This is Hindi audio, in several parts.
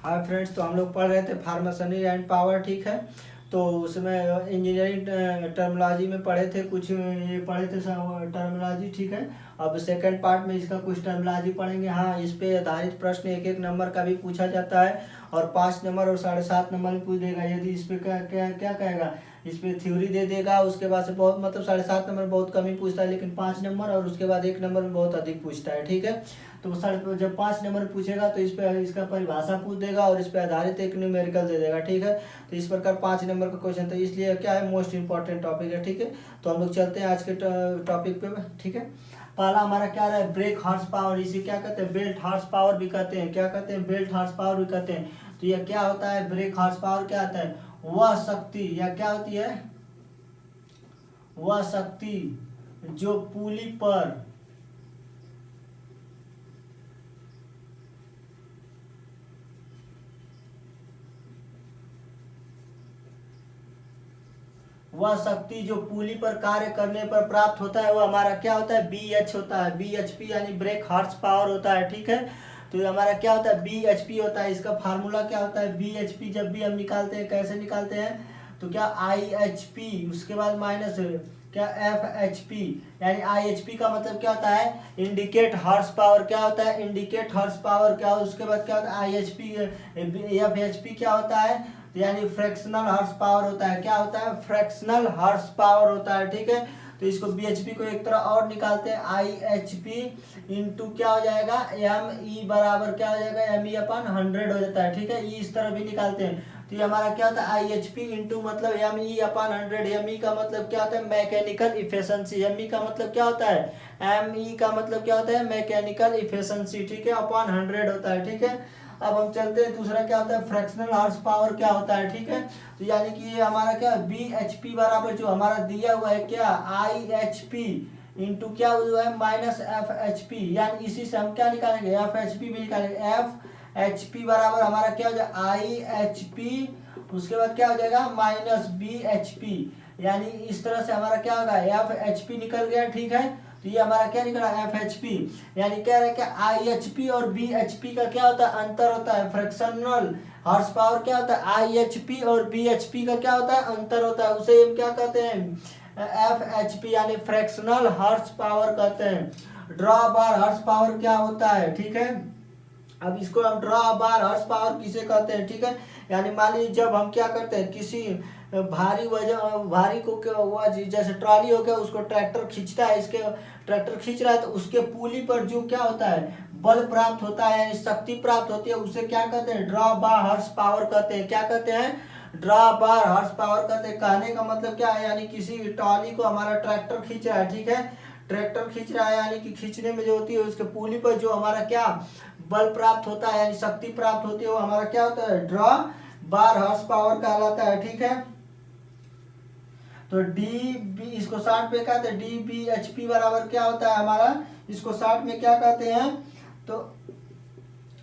हाय फ्रेंड्स, तो हम लोग पढ़ रहे थे फार्मेशनरी एंड पावर। ठीक है, तो उसमें इंजीनियरिंग टर्मिनोलॉजी में पढ़े थे, कुछ ये पढ़े थे टर्मिनोलॉजी। ठीक है, अब सेकंड पार्ट में इसका कुछ टर्मिनोलॉजी पढ़ेंगे। हाँ, इस पे आधारित प्रश्न एक एक नंबर का भी पूछा जाता है और 5 नंबर और 7.5 नंबर भी पूछ देगा। यदि इस पे क्या क्या क्या कहेगा, इस पे थ्योरी दे देगा, उसके बाद से बहुत मतलब 7.5 नंबर बहुत कम ही पूछता है, लेकिन 5 नंबर और उसके बाद 1 नंबर में बहुत अधिक पूछता है। ठीक है, तो जब 5 नंबर पूछेगा तो इस पे इसका परिभाषा पूछ देगा और इस पे आधारित एक न्यूमेरिकल दे देगा। ठीक है, तो इस प्रकार 5 नंबर का क्वेश्चन, तो इसलिए क्या है, मोस्ट इंपॉर्टेंट टॉपिक है। ठीक है, तो हम लोग चलते हैं आज के टॉपिक पे। ठीक है, पहला हमारा क्या रहा है, ब्रेक हॉर्स पावर। इसे क्या कहते हैं, बेल्ट हॉर्स पावर भी कहते हैं। क्या कहते हैं, बेल्ट हॉर्स पावर भी कहते हैं। तो यह क्या होता है, ब्रेक हॉर्स पावर क्या होता है, वह शक्ति, या क्या होती है, वह शक्ति जो पुली पर वह शक्ति जो पुली पर कार्य करने पर प्राप्त होता है, वो हमारा क्या होता है, बी एच होता है। बी एच पी यानी ब्रेक हॉर्स पावर होता है। ठीक है, तो ये हमारा क्या होता है, बी एच पी होता है। इसका फार्मूला क्या होता है, बी एच पी जब भी हम निकालते हैं, कैसे निकालते हैं, तो क्या आई एच पी, उसके बाद माइनस क्या एफ एच पी, यानी आई एच पी का मतलब क्या होता है, इंडिकेट हॉर्स पावर। क्या होता है, इंडिकेट हॉर्स पावर। क्या, उसके बाद क्या होता है, आई H P, F H P क्या होता है, यानी फ्रैक्शनल हॉर्स पावर होता है। क्या होता है, फ्रैक्शनल हॉर्स पावर होता है। ठीक है, तो इसको बीएचपी को एक तरह और निकालते हैं, आई एच पी इंटू क्या हो जाएगा, एम ई बराबर क्या हो जाएगा, एम ई अपन 100 हो जाता है। ठीक है, ई इस तरह भी निकालते हैं। तो ये हमारा क्या होता है, आई एच पी इंटू मतलब एम ई अपन 100। एम ई का मतलब क्या होता है, मैकेनिकल इफिशिएंसी। एम ई का मतलब क्या होता है, एम ई का मतलब क्या होता है, मैकेनिकल इफिशिएंसी। ठीक है, अपन 100 होता है। ठीक है, अब हम चलते हैं, दूसरा क्या होता है, फ्रैक्शनल हॉर्स पावर क्या होता है। ठीक है, तो यानी कि ये हमारा क्या, बी एच पी बराबर जो हमारा दिया हुआ है क्या, आई एच पी इंटू क्या हुआ है, माइनस एफ एच पी। यानी इसी से हम क्या निकालेंगे, एफ एच पी भी निकालेंगे। एफ एच पी बराबर हमारा क्या हो जाएगा, आई एच पी, उसके बाद क्या हो जाएगा, माइनस बी एच पी। यानी इस तरह से हमारा क्या होगा, एफ एच पी निकल गया। ठीक है, तो ये हमारा क्या निकला, एफ एच पी। यानी कह रहे हैं कि आई एच पी और बी एच पी का क्या होता है, अंतर होता है। फ्रैक्शनल हॉर्स पावर क्या होता है, आई एच पी और बी एच पी का क्या होता है, अंतर होता है। उसे हम क्या कहते हैं, एफ एच पी, यानी फ्रैक्शनल हॉर्स पावर कहते हैं। ड्रॉ बार हॉर्स पावर क्या होता है। ठीक है, अब इसको हम ड्रॉ बार हॉर्स पावर किसे कहते हैं। ठीक है, यानी मान लीजिए जब हम क्या करते हैं, किसी भारी वजन, भारी को क्या हुआ, जैसे ट्रॉली हो गया, उसको ट्रैक्टर खींचता है, इसके ट्रैक्टर खींच रहा है, तो उसके पुली पर जो क्या होता है, बल प्राप्त होता है, यानी शक्ति प्राप्त होती है, उसे क्या कहते हैं, ड्रॉ बार हॉर्स पावर कहते हैं। क्या कहते हैं, ड्रॉ बार हॉर्स पावर कहते हैं। कहने का मतलब क्या है, यानी किसी ट्रॉली को हमारा ट्रैक्टर खींच रहा है। ठीक है, ट्रैक्टर खींच रहा है, यानी कि खींचने में जो होती है, उसके पुली पर जो हमारा क्या बल प्राप्त होता है, यानी शक्ति प्राप्त होती है, वो हमारा क्या होता है, ड्रॉ बार हॉर्स पावर कहलाता है। ठीक है, तो डी बी, इसको शॉर्ट में कहते हैं डी बी एच पी बराबर क्या होता है हमारा, इसको शॉर्ट में क्या कहते हैं, तो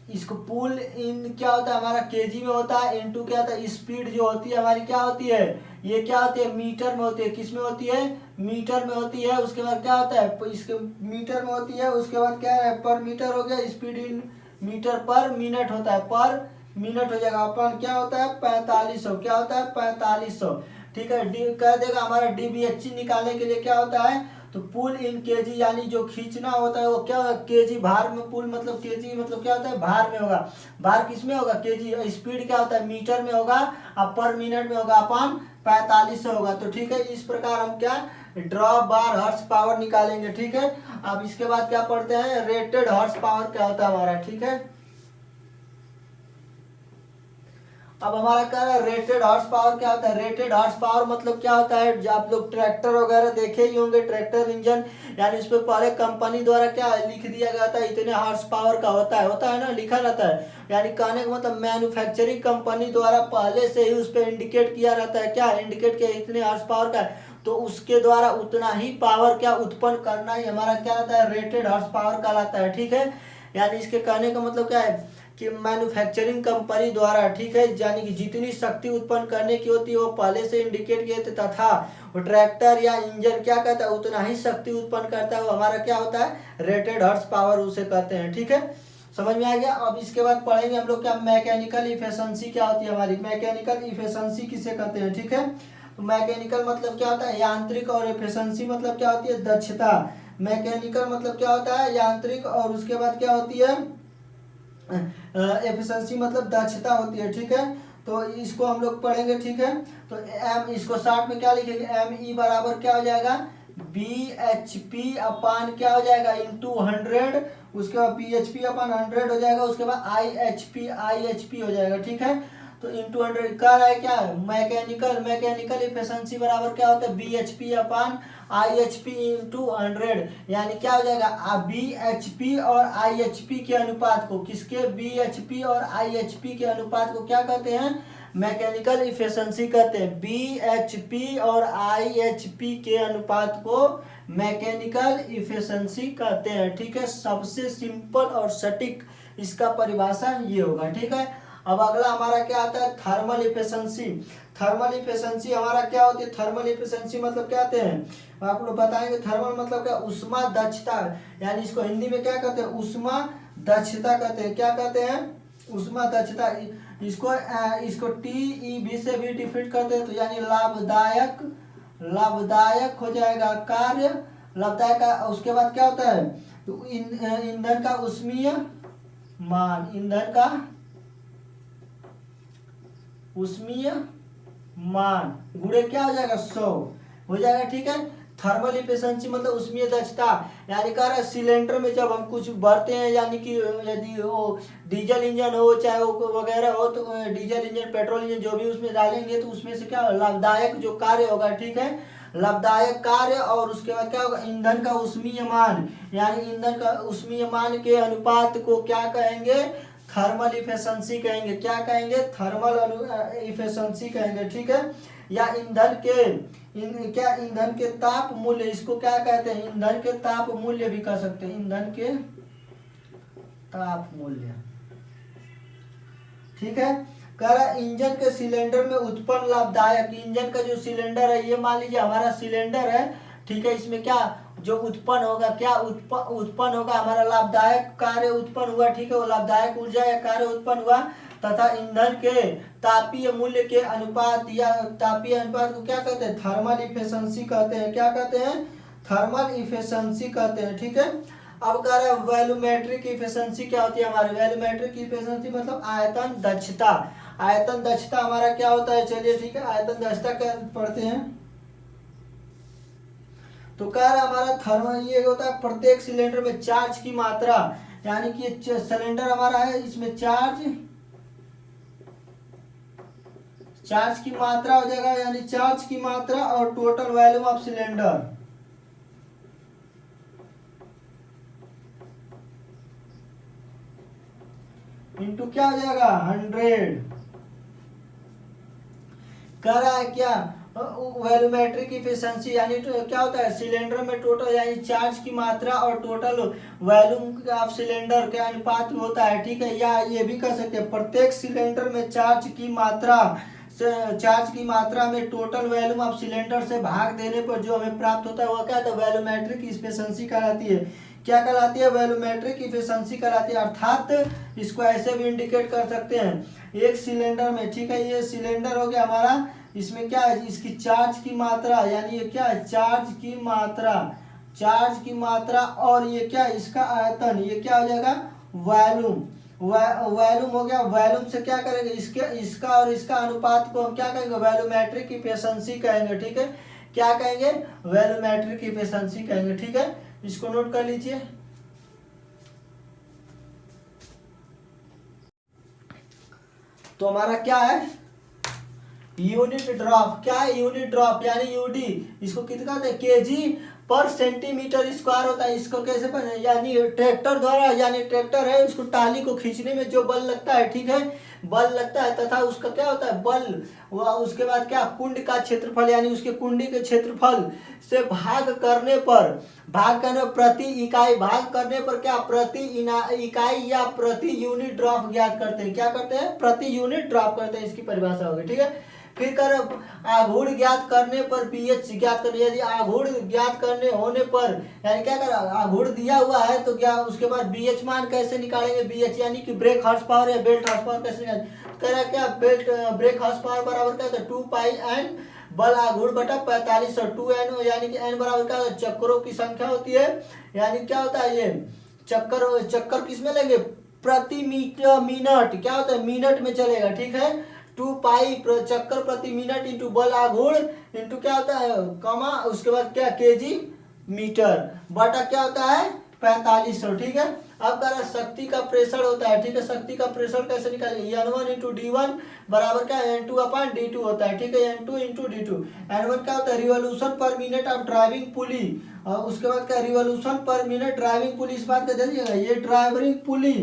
इसको पुल इन क्या होता है हमारा, केजी में होता है, इनटू क्या होता है, स्पीड जो होती है हमारी क्या होती है, ये क्या होती है, मीटर में होती है। किस में होती है, मीटर में होती है। उसके बाद क्या होता है, इसके मीटर में होती है। उसके बाद क्या है, पर मीटर हो गया, speed in meter per minute होता है, पर मिनट हो जाएगा। अपन क्या होता है, 4500, क्या होता है, 4500। ठीक है, डी कह देगा हमारा डीबीएचसी निकालने के लिए क्या होता है, तो पुल इन केजी, यानी जो खींचना होता है वो क्या होगा, केजी भार में, पुल मतलब केजी मतलब क्या होता है, भार में होगा। भार किस में होगा, केजी। स्पीड क्या होता है, मीटर में होगा, अब पर मिनट में होगा, अपन 4500 होगा। तो ठीक है, इस प्रकार हम क्या ड्रॉ बार हॉर्स पावर निकालेंगे। ठीक है, अब इसके बाद क्या पढ़ते हैं, रेटेड हॉर्स पावर क्या होता है हमारा। ठीक है, अब हमारा क्या है, रेटेड हॉर्स पावर क्या होता है। रेटेड हॉर्स पावर मतलब क्या होता है, जो आप लोग ट्रैक्टर वगैरह देखे ही होंगे, ट्रैक्टर इंजन, यानी इस पे पहले कंपनी द्वारा क्या लिख दिया गया था, इतने हॉर्स पावर का होता है ना, लिखा रहता है। यानी कहने का मतलब मैन्युफैक्चरिंग कंपनी द्वारा पहले से ही उस पर इंडिकेट किया रहता है, क्या इंडिकेट किया, इतने हॉर्स पावर का, तो उसके द्वारा उतना ही पावर क्या उत्पन्न करना ही हमारा क्या रहता है, रेटेड हॉर्स पावर कहलाता है। ठीक है, यानी इसके कहने का मतलब क्या है कि मैन्युफैक्चरिंग कंपनी द्वारा, ठीक है, यानी कि जितनी शक्ति उत्पन्न करने की होती है वो पहले से इंडिकेट किए थे, तथा वो ट्रैक्टर या इंजन क्या कहता है, उतना ही शक्ति उत्पन्न करता है, वो हमारा क्या होता है, रेटेड हॉर्स पावर उसे कहते हैं। ठीक है, समझ में आ गया। अब इसके बाद पढ़ेंगे हम लोग क्या मैकेनिकल इफिशिएंसी क्या होती है हमारी। मैकेनिकल इफिशिएंसी किसे कहते हैं, ठीक है। तो मैकेनिकल मतलब क्या होता है यांत्रिक, और इफिशिएंसी मतलब क्या होती है दक्षता। मैकेनिकल मतलब क्या होता है यांत्रिक, और उसके बाद क्या होती है एफिशिएंसी मतलब दक्षता होती है, ठीक है। तो इसको हम लोग पढ़ेंगे, ठीक है। तो एम, इसको शॉर्ट में क्या लिखेंगे, एम ई बराबर क्या हो जाएगा बी एच पी अपान क्या हो जाएगा इंटू 100, उसके बाद पी एच पी अपान 100 हो जाएगा, उसके बाद आई एच पी हो जाएगा, ठीक है। तो इंटू 100 कर रहा है क्या मैकेनिकल इफिशिएंसी बराबर क्या होता है B H P upon I H P into 100, यानी क्या हो जाएगा बी एच पी और आई एच पी के अनुपात को, किसके बी एच पी और आई एच पी के अनुपात को क्या कहते हैं मैकेनिकल इफिशिएंसी कहते हैं। बी एच पी और आई एच पी के अनुपात को मैकेनिकल इफिशिएंसी कहते हैं, ठीक है। सबसे सिंपल और सटीक इसका परिभाषा ये होगा, ठीक है। अब अगला हमारा क्या आता है थर्मल इफिशिएंसी। थर्मल इफिशिएंसी हमारा क्या होती है, थर्मल इफिशिएंसी मतलब क्या कहते हैं आप लोग बताएंगे। थर्मल मतलब क्या उष्मा दक्षता, यानी इसको हिंदी में क्या कहते हैं उष्मा दक्षता कहते हैं। क्या कहते हैं उष्मा दक्षता। इसको टी ई बी से भी डिफाइन करते हैं, तो यानी लाभदायक हो जाएगा कार्य, लाभदायक का। उसके बाद क्या होता है तो ईंधन का उष्मीय मान, ईंधन का उष्मीय मान गुणे क्या हो जाएगा 100 हो जाएगा, ठीक है। थर्मल इफिशिएंसी मतलब उष्मीय दक्षता, यानी कह रहा है सिलेंडर में जब हम कुछ भरते हैं, यानी कि यदि वो डीजल इंजन हो चाहे वो वगैरह हो, तो डीजल इंजन पेट्रोल इंजन जो भी उसमें डालेंगे तो उसमें से क्या लाभदायक जो कार्य होगा, ठीक है, लाभदायक कार्य। और उसके बाद क्या होगा ईंधन का उष्मीय मान, यानी ईंधन का उष्मीय मान के अनुपात को क्या कहेंगे थर्मल इफिशिएंसी कहेंगे। क्या कहेंगे थर्मल इफिशिएंसी कहेंगे, ठीक है। या ईंधन के ताप मूल्य, इसको क्या कहते हैं ईंधन के ताप मूल्य भी कह सकते हैं, ईंधन के ताप मूल्य, ठीक है। कह रहा इंजन के सिलेंडर में उत्पन्न लाभदायक, इंजन का जो सिलेंडर है ये मान लीजिए हमारा सिलेंडर है, ठीक है। इसमें क्या जो उत्पन्न होगा क्या उत्पन्न होगा हमारा लाभदायक कार्य उत्पन्न हुआ, ठीक है। वो लाभदायक ऊर्जा या कार्य उत्पन्न हुआ, तथा ईंधन के तापीय मूल्य के अनुपात या तापीय अनुपात को क्या कहते हैं थर्मल इफिशिएंसी कहते हैं। क्या कहते हैं थर्मल इफिशिएंसी कहते हैं, ठीक है। अब कह रहे हैं वॉल्यूमेट्रिक इफिशिएंसी क्या होती है हमारी। वॉल्यूमेट्रिक इफिशिएंसी मतलब आयतन दक्षता। आयतन दक्षता हमारा क्या होता है चलिए ठीक है आयतन दक्षता क्या पढ़ते हैं। तो कह रहा हमारा थर्मल ये होता है प्रत्येक सिलेंडर में चार्ज की मात्रा, यानी कि सिलेंडर हमारा है इसमें चार्ज की मात्रा हो जाएगा, यानी चार्ज की मात्रा और total volume of cylinder into क्या हो जाएगा 100। कह रहा है क्या वॉल्यूमेट्रिक इफिशिएंसी यानी क्या होता है सिलेंडर में टोटल यानी चार्ज की मात्रा और टोटल वॉल्यूम ऑफ सिलेंडर के अनुपात में होता है, ठीक है। या ये भी कह सकते हैं प्रत्येक सिलेंडर में चार्ज की मात्रा में टोटल वॉल्यूम ऑफ सिलेंडर से भाग देने पर जो हमें प्राप्त होता है वह क्या होता है वॉल्यूमेट्रिक इफिशिएंसी कहलाती है। क्या कहलाती है वॉल्यूमेट्रिक इफिशिएंसी कहलाती है। अर्थात इसको ऐसे भी इंडिकेट कर सकते हैं एक सिलेंडर में, ठीक है। ये सिलेंडर हो गया हमारा, इसमें क्या है इसकी चार्ज की मात्रा, यानी ये क्या है चार्ज की मात्रा और ये क्या इसका आयतन, ये क्या हो जाएगा वॉल्यूम हो गया। वॉल्यूम से क्या करेंगे इसका और इसका अनुपात को हम क्या कहेंगे वॉल्यूमेट्रिक इफिशिएंसी कहेंगे, ठीक है। क्या कहेंगे वॉल्यूमेट्रिक इफिशिएंसी कहेंगे, ठीक है। इसको नोट कर लीजिए। तो हमारा क्या है यूनिट ड्रॉप, क्या है यूनिट ड्रॉप यानी यूडी, इसको कितना कहते हैं केजी पर सेंटीमीटर स्क्वायर होता है। इसको कैसे बने यानी ट्रैक्टर द्वारा, यानी ट्रैक्टर है उसको टाली को खींचने में जो बल लगता है, ठीक है, बल लगता है तथा उसका क्या होता है बल वह उसके बाद क्या कुंड का क्षेत्रफल यानी उसके कुंडी के क्षेत्रफल से भाग करने पर प्रति इकाई भाग करने पर क्या प्रति इकाई या प्रति यूनिट ड्रॉप ज्ञात करते हैं। क्या करते हैं प्रति यूनिट ड्रॉप करते हैं, इसकी परिभाषा होगी, ठीक है। फिर कर आघूर्ण ज्ञात करने पर पीएच ज्ञात करने, यदि आघूर्ण ज्ञात करने होने पर यानी क्या कर आघूर्ण दिया हुआ है तो क्या उसके बाद बीएच मान कैसे निकालेंगे, बीएच यानी कि ब्रेक हॉर्स पावर या बेल्ट हॉर्स पावर कैसे निकालेंगे। कह रहा क्या बेल्ट ब्रेक हॉर्स पावर बराबर क्या होता है 2 पाई एन बल आघूर्ण बटा 45 और 2n यानी कि n बराबर क्या होता है चक्करों की संख्या होती है, यानी क्या होता है ये चक्कर किसमें लेंगे प्रति मीटर मिनट, क्या होता है मिनट में चलेगा, ठीक है। 2 पाई चक्कर प्रति मिनट इंटू बल आघूर्ण इंटू क्या होता है कमा उसके बाद क्या केजी मीटर बटा क्या होता है 4500, ठीक है। अब कह रहा है शक्ति का प्रेशर होता है, ठीक है। शक्ति का प्रेशर कैसे निकालेंगे, N1 इंटू डी1 बराबर क्या N2 अपॉन डी2 होता है, ठीक है। N2 इंटू डी2, N1 क्या होता है revolution per minute of driving पुली, और उसके बाद क्या रिवोल्यूशन पर मिनट ड्राइविंग पुली, इस बात का ध्यान दीजिएगा ये ड्राइविंग पुली।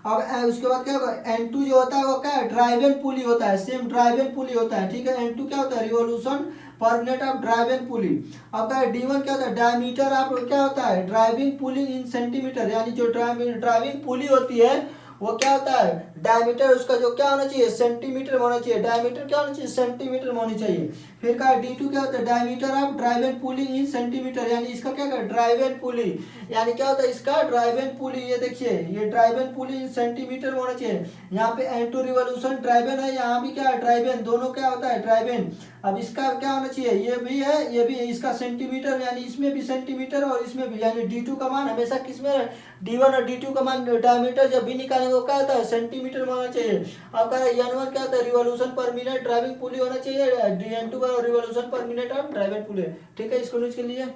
अब उसके बाद क्या होगा N2 जो होता है वो क्या है ड्राइवन पुली होता है, सेम ड्राइवन पुली होता है, ठीक है। N2 क्या होता है revolution per minute of driving पुली। अब क्या D1 क्या होता है डायमीटर ऑफ क्या होता है ड्राइविंग पुली इन सेंटीमीटर, यानी जो ड्राइविंग पुली होती है वो क्या होता है डायमीटर उसका जो क्या होना चाहिए सेंटीमीटर में होना चाहिए, डायमीटर क्या होना चाहिए सेंटीमीटर में होनी चाहिए। फिर का D2 क्या होता है diameter of driven pulley in centimetre, यानी इसका क्या होगा ड्राइवन पुली, यानी क्या होता है इसका ड्राइवन पुली, ये देखिए ये ड्राइवन पुली इन सेंटीमीटर में होना चाहिए। यहाँ पे N2 रिवोल्यूशन ड्राइवन है, यहाँ भी क्या है ड्राइवन, दोनों क्या होता है ड्राइवन। अब इसका क्या होना चाहिए ये भी है ये भी इसका सेंटीमीटर, यानी इसमें भी सेंटीमीटर और इसमें भी, यानी D2 का मान हमेशा किसमें D1 और D2 का मान डायमीटर जब भी निकालेंगे वो क्या होता है सेंटीमीटर में होना चाहिए। अब कह रहे हैं N1 क्या होता है रिवोल्यूशन पर मिनट ड्राइविंग पुली होना चाहिए, N2 का revolution per minute of driving पुली, ठीक है। इसको यूज के लिए